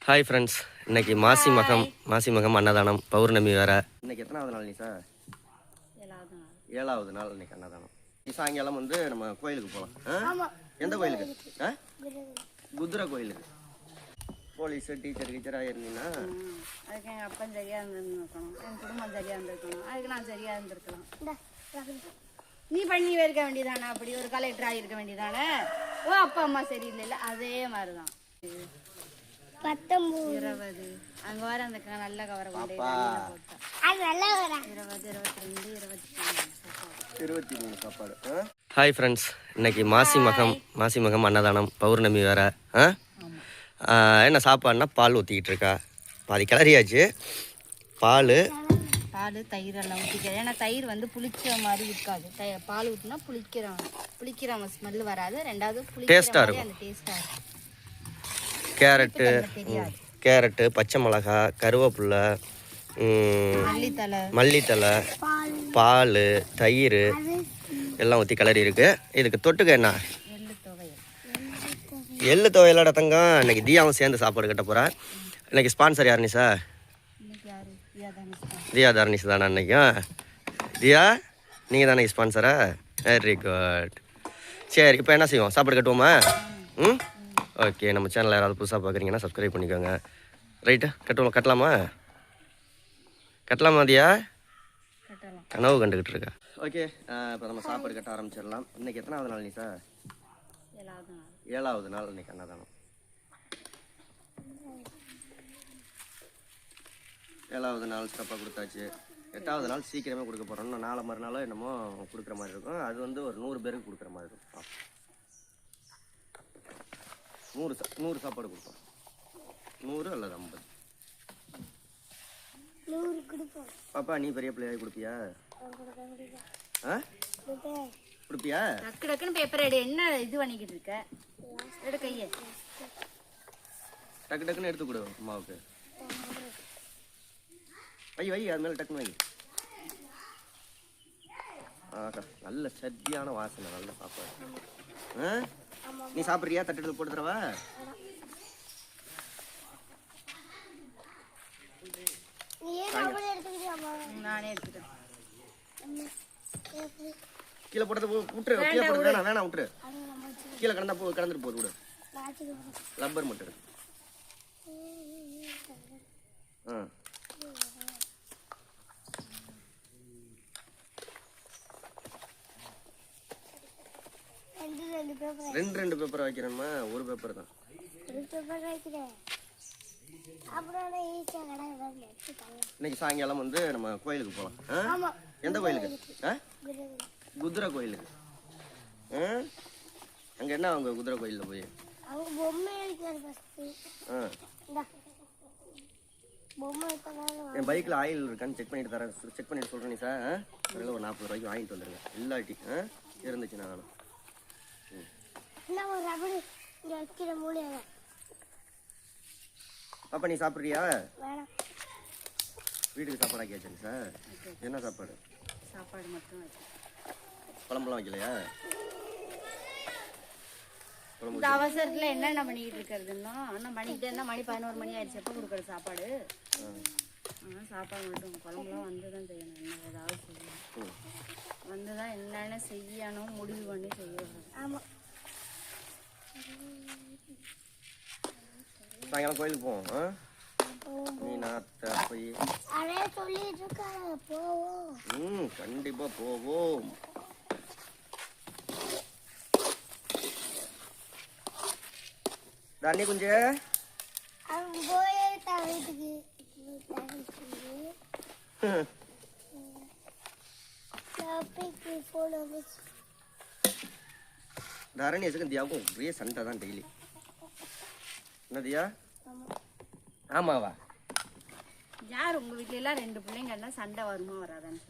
Hi friends, இன்னைக்கு மாசி மகம் அன்னதானம் பௌர்ணமி வேற. இன்னைக்கு எத்தனாவது நாள் நீ சார்? ஏழாவது நாள் இன்னைக்கு அன்னதானம். சாயங்காலம் வந்து நம்ம கோயிலுக்கு போகலாம். எந்த கோயிலுக்கு? குதிரை கோயிலுக்கு. போலீஸ் டீச்சராக இருந்தீங்கன்னா அதுக்கு எங்கள் அப்பா சரியாக இருந்திருக்கணும், என் குடும்பம் சரியாக இருந்திருக்கணும், அதுக்கு நான் சரியாக இருந்திருக்கலாம். நீ பண்ணி இருக்க வேண்டியதானே, அப்படி ஒரு கலெக்டர் ஆகியிருக்க வேண்டியதானே. ஓ அப்பா அம்மா சரியில்லை, அதே மாதிரி தான். 19 20 அங்க வர அந்த நல்ல கவரை கொண்டு 20 22 23 சாப்பாடு. ஹாய் ஃப்ரெண்ட்ஸ், இன்னைக்கு மாசி மகம் அன்னதானம் பௌர்ணமி வேற. என்ன சாப்பாடுனா பால் ஊற்றிக்கிட்டு இருக்கா. பாதி கிளறியாச்சு. பால் தயிர் எல்லாம் ஊற்றிக்க. ஏன்னா தயிர் வந்து புளிச்ச மாதிரி இருக்காது. பால் ஊற்றினா புளிக்கிற ஸ்மெல் வராது. ரெண்டாவது டேஸ்ட்டாக இருக்கும். அந்த டேஸ்ட்டாக இருக்கும். கேரட்டு, பச்சை மிளகா, கருவேப்பிலை, மல்லித்தலை, பால், தயிர் எல்லாம் ஊற்றி கிளறி இருக்கு. இதுக்கு தொட்டுக்க என்ன? எள்ளு துவையலோட தங்கம். இன்னைக்கு தியாவும் சேர்ந்து சாப்பாடு கட்ட போகிறேன். இன்னைக்கு ஸ்பான்சர் யார் நிஷா? தியா தாரணிஸ் தானே அன்னைக்கும். தியா நீங்கள் தானே ஸ்பான்சரா? Very good. சரி, இப்போ என்ன செய்வோம்? சாப்பாடு கட்டுவோமா? ஓகே. நம்ம சேனலில் யாராவது புதுசாக பார்க்குறீங்கன்னா சப்ஸ்கிரைப் பண்ணிக்கோங்க. ரைட்டு, கட்டலாமா தியா? கனவு கண்டுக்கிட்டு இருக்கா. ஓகே, இப்போ நம்ம சாப்பாடு கட்ட ஆரம்பிச்சிடலாம். இன்னைக்கு எத்தனாவது நாள் நீ சார்? ஏழாவது நாள் இன்னைக்கு அன்னதானம். ஏழாவது நாள் சிறப்பாக கொடுத்தாச்சு. 8வது நாள் சீக்கிரமே கொடுக்க போகிறோம். இன்னும் நாளை மறுநாளோ என்னமோ கொடுக்குற மாதிரி இருக்கும். அது வந்து ஒரு 100 பேருக்கு கொடுக்குற மாதிரி இருக்கும். 100 சாப்பாடு கொடுப்போம். 100 அல்லது 50. பாப்பா, நீ பெரிய பிள்ளையாகி கொடுப்பியா? கொடுப்பியா? டக்குன்னு பேப்பர் எடு. என்ன இது பண்ணிக்கிட்டு இருக்க? எடு கையை. டக்குன்னு எடுத்து கொடு அம்மாவுக்கு. வை அது மேலே டக்குன்னு வை. நல்ல சத்தியான வாசனை, நல்ல சாப்பாடு. நீ சாப்பிட்றியா? தட்டு போட்டு தரவா? நானே எடுத்துட்டேன். கீழே போட்டது விட்டுரு. கீழே போட்டு வேணாம் விட்டுரு. கீழே கடந்துட்டு போகுது. விடு. லப்பர் மட்டும் இருக்கு. ரெண்டு பேப்பர் வைக்கிறேம்மா. ஒரு பேப்பர் தான். இன்னைக்கு சாயங்காலம் வந்து நம்ம கோயிலுக்கு போகலாம். எந்த கோயிலுக்கு? குதிரை கோயிலுக்கு. அங்க என்ன அவங்க குதிரை கோயிலில் போய் என் பைக்கில் ஆயில் இருக்கான்னு செக் பண்ணிட்டு சொல்கிறேன் சார். ஒரு 40 ரூபாய்க்கு வாங்கிட்டு வந்துடுங்க. இல்லாட்டி இருந்துச்சு நானும். பாப்பா, நீ சாப்பிட்றியா? வீட்டுக்கு சாப்பாடு ஆக்கியாச்சு சார். என்ன சாப்பாடு? சாப்பாடு மட்டும். குழம்புலாம் வைக்கலையா? இந்த அவசரத்தில் என்னென்ன பண்ணிக்கிட்டு இருக்கிறதுன்னா அண்ணன் பண்ணிக்கிட்டே இருந்தால் மணி 11 மணி ஆயிடுச்சு. எப்போ கொடுக்குறது சாப்பாடு? ஆனால் சாப்பாடு மட்டும். குழம்புலாம் வந்து தான் செய்யணும். என்ன ஏதாவது செய்யணும். வந்து தான் என்னென்ன செய்யணும் முடிவு பண்ணி செய்யணும். ஆமாம். சாயங்காலம் கோயிலுக்கு போவோம். நீ நாத்த போய் கண்டிப்பா போவோம். தண்ணி குஞ்சு தரணியசுக்கும் தியாவுக்கும் ஒரே சண்டை தான் டெய்லி. என்னதியா? ஆமாவா? யார் உங்க வீட்ல எல்லாம் 2 பிள்ளைங்கன்னா சண்டை வருமா வராதான்னு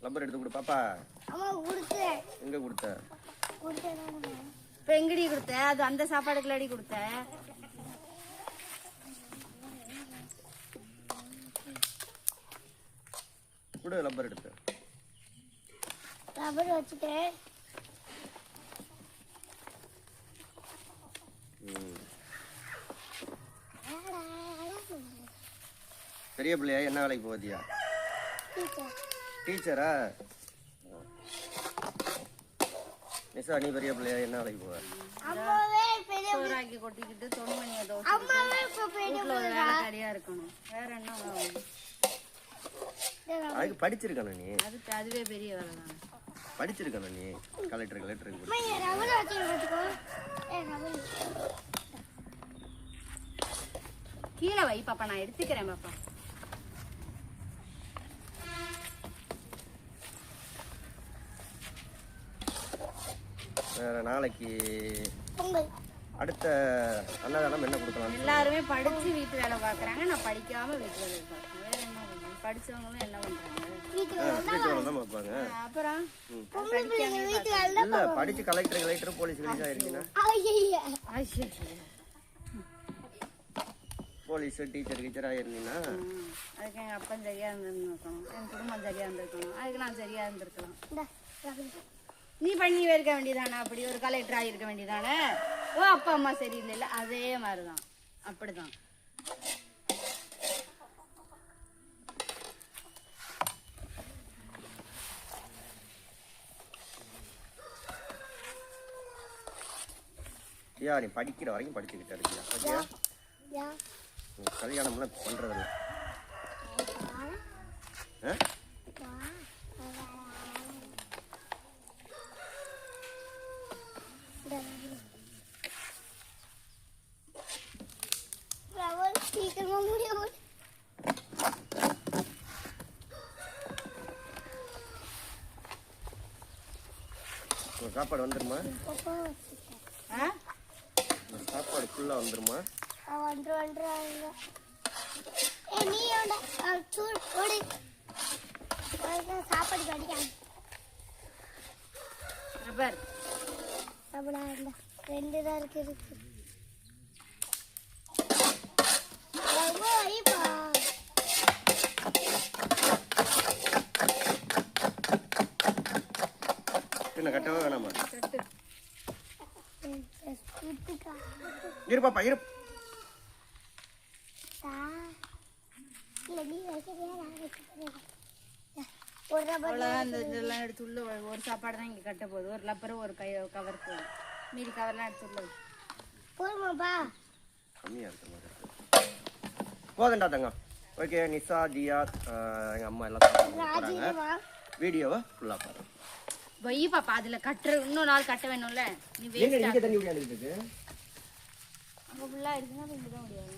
லப்பர் எடுத்து கொடு பாப்பா. எங்க கொடுத்த? இப்ப எங்கடி கொடுத்த? அது அந்த சாப்பாடுக்குள்ளாடி கொடுத்த. கூட லப்பர் எடுத்து ரப்பர் வச்சுட்டேன். பெரிய பிள்ளையா என்ன வேலைக்கு போதியா? டீச்சரா? நிசா நீ பெரிய பிள்ளையா என்ன வேலைக்கு போவ? அம்மாவே பெரிய சோறாக்கி கொட்டிக்கிட்டு தொன்மணியை தோசை அம்மாவே இப்ப பெரிய வேலைக்காரியா இருக்கணும். வேற என்ன வேலை? அதுக்கு படிச்சிருக்கணும் நீ. அதுவே பெரிய வேலை தானே. படிச்சிருக்கணும் நீ. கலெக்டருக்கு ரப்பர் வச்சுக்கோ. ரப்பர் கீழே வை பாப்பா, நான் எடுத்துக்கிறேன் பாப்பா. வேற நாளைக்கு பொங்கல் அடுத்த அன்னதானம் என்ன கொடுக்கலாம்? எல்லாருமே படிச்சு வீட்டு வேலை பாக்குறாங்க, நான் படிக்காம வீட்டு வேலை பார்க்கறேன். வேற என்ன பண்ணுவேன்? படிச்சவங்களும் என்ன பண்றாங்க? வீட்டு வேலை தான் பார்ப்பாங்க. அப்புறம் இல்ல படிச்சு கலெக்டர் போலீஸ் இருக்கீங்கன்னா போலீஸ் டீச்சரா இருந்தீங்கன்னா அதுக்கு எங்க அப்பா சரியா இருந்திருக்கணும், என் குடும்பம் சரியா இருந்திருக்கணும், அதுக்கு நான் சரியா இருந்திருக்கலாம். நீ பண்ணி இருக்க வேண்டியதானே, அப்படி ஒரு கலெக்டர் ஆகிருக்க வேண்டியதானே. ஓ அப்பா அம்மா சரியில்லை, அதே மாதிரிதான், அப்படிதான். ஐயா நீ படிக்கிற வரைக்கும் படிச்சுக்கிட்டே இருக்கியா? கல்யாணம்லாம் பண்றதில்ல. சீக்கிரமா முடியும். சாப்பாடு வந்துருமா? சாப்பாடு ஃபுல்லா வந்துருமா? சாப்பாடு படிக்காம ரெண்டு தான் இருக்கு. என்ன கட்டவே வேணாமா? இரு பாப்பா இரு. இதெல்லாம் எடுத்து உள்ள ஒரு சாப்பாடு தான் இங்க கட்ட போகுது. ஒரு லப்பரும் ஒரு கவர் போகுது. மீதி கவர்லாம் எடுத்து உள்ள போதுமாப்பா? கம்மியா இருக்கு மாதிரி போதண்டா தங்கம். ஓகே நிசா ஜியா எங்க அம்மா எல்லாம் போறாங்க. வீடியோவை ஃபுல்லா பாருங்க. வை பாப்பா, அதுல கட்டுற இன்னொரு நாள் கட்ட வேணும்ல. நீ இங்க தண்ணி ஊத்திட்டு இருக்கு. அங்க ஃபுல்லா இருக்குன்னா இப்படிதான் முடியாது.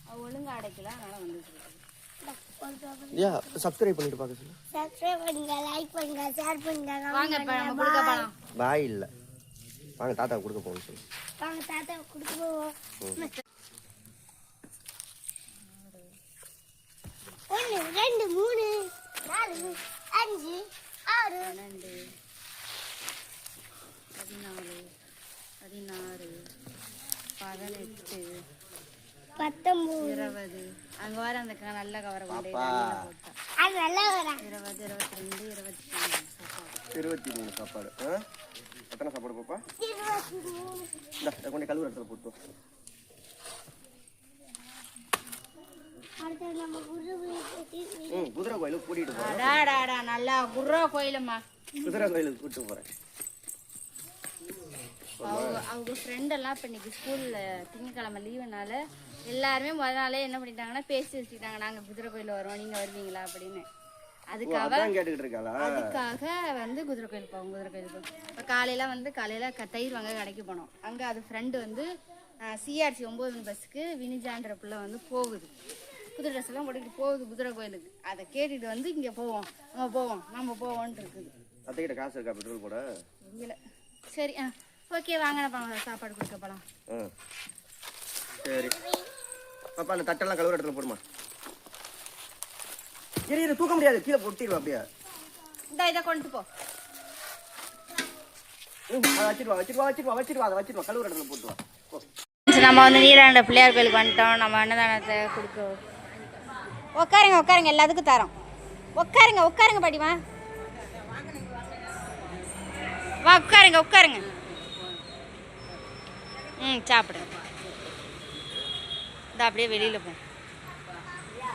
அவ ஒழுங்கா அடைக்கல, அதனால வந்துட்டு இருக்கு. யா சப்ஸ்கிரைப் பண்ணிட்டு பாக்க சொல்லு. சப்ஸ்கிரைப் பண்ணுங்க, லைக் பண்ணுங்க, ஷேர் பண்ணுங்க. வாங்க இப்ப நம்ம குடுக்க போலாம். பாய் இல்ல. வாங்க தாத்தா குடுக்க போறோம் சொல்லு. வாங்க தாத்தா குடுக்க போவோம். 1 2 3 4 5 6 12 14 16 18 19 20 அங்க வர அந்த நல்ல கவரை கொண்டு போட்டா அது நல்லா வரா. 20 22 23 சாப்பாடு. எத்தனை சாப்பாடு பாப்பா? 23. இந்த கொண்டு கழுவுற இடத்துல போட்டு. அடுத்து நம்ம குதிரை கோயிலுக்கு கூட்டிட்டு போறேன். அடாடாடா நல்லா குர்ரா கோயிலம்மா. குதிரை கோயிலுக்கு கூட்டிட்டு போறேன். அவங்க ஃப்ரெண்ட் எல்லாம் இப்போ இன்னைக்கு ஸ்கூல்ல திங்கக்கிழமை லீவுனால எல்லாருமே முதல் நாளே என்ன பண்ணிட்டாங்கன்னா பேசி வச்சுக்கிட்டாங்க, நாங்க குதிரை கோயில் வரோம், நீங்க வருவீங்களா அப்படின்னு. அதுக்காக வந்து குதிரை கோயில் போவோம். குதிரை கோயிலுக்கு இப்போ காலையில தயிர் வாங்க கடைக்கு போனோம். அங்க அது ஃப்ரெண்டு வந்து சிஆர்சி 9 பஸ்ஸுக்கு வினிஜான்ற பிள்ளை வந்து போகுது, புது ட்ரெஸ் எல்லாம் போட்டுக்கிட்டு போகுது குதிரை கோயிலுக்கு. அதை கேட்டுட்டு வந்து இங்க போவோம் நம்ம போவோம்னு இருக்குது. அத்தைகிட்ட காசு இருக்கா பெட்ரோல் போட? இல்லை. சரி ஓகே வாங்க நம்ம சாப்பாடு கொடுக்க போகலாம். சரி பாப்பா அந்த தட்டெல்லாம் கழுவுற இடத்துல போடுமா. இரு தூக்க முடியாது, கீழே பொட்டிடுவா அப்படியே. இதை கொண்டு போ. வச்சிருவா கழுவுற இடத்துல போட்டுவா. நம்ம வந்து நீராண்ட பிள்ளையார் கோயிலுக்கு வந்துட்டோம். நம்ம அன்னதானத்தை கொடுக்க உட்காருங்க எல்லாத்துக்கும் தரோம். உட்காருங்க பாட்டிமா. வா உட்காருங்க உட்காருங்க. சாப்பிடுங்க. இந்த அப்படியே வெளியில் போ.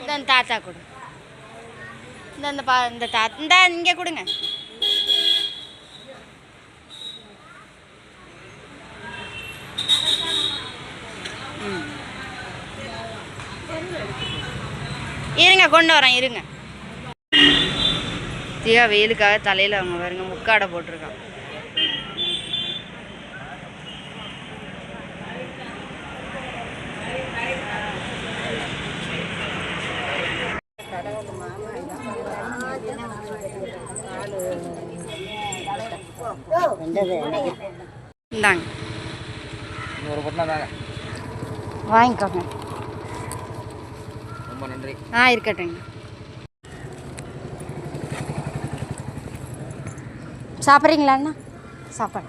இந்த தாத்தா கொடு. இந்த தாத்தா இந்த இங்கே கொடுங்க. இருங்க கொண்டு வரேன் இருங்க. தியா வெயிலுக்காக தலையில் அவங்க பாருங்க முக்காடை போட்டிருக்கான். இந்தாங்க வாங்கிக்கோங்க. ரொம்ப நன்றி. இருக்கட்டுங்க. சாப்பிட்றீங்களா அண்ணா? சாப்பாடு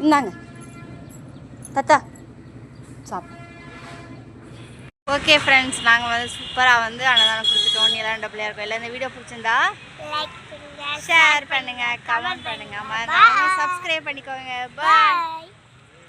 இந்தாங்க தாத்தா சாப்பிடு. ஓகே ஃப்ரெண்ட்ஸ், நாங்கள் வந்து சூப்பராக வந்து அன்னதானம் கொடுத்துட்டோம். நீலாண்ட பிள்ளையார் கோயிலில். இந்த வீடியோ பிடிச்சிருந்தா லைக் பண்ணுங்க, ஷேர் பண்ணுங்கள், கமெண்ட் பண்ணுங்கள், மறக்காம சப்ஸ்கிரைப் பண்ணிக்கோங்க. பாய்.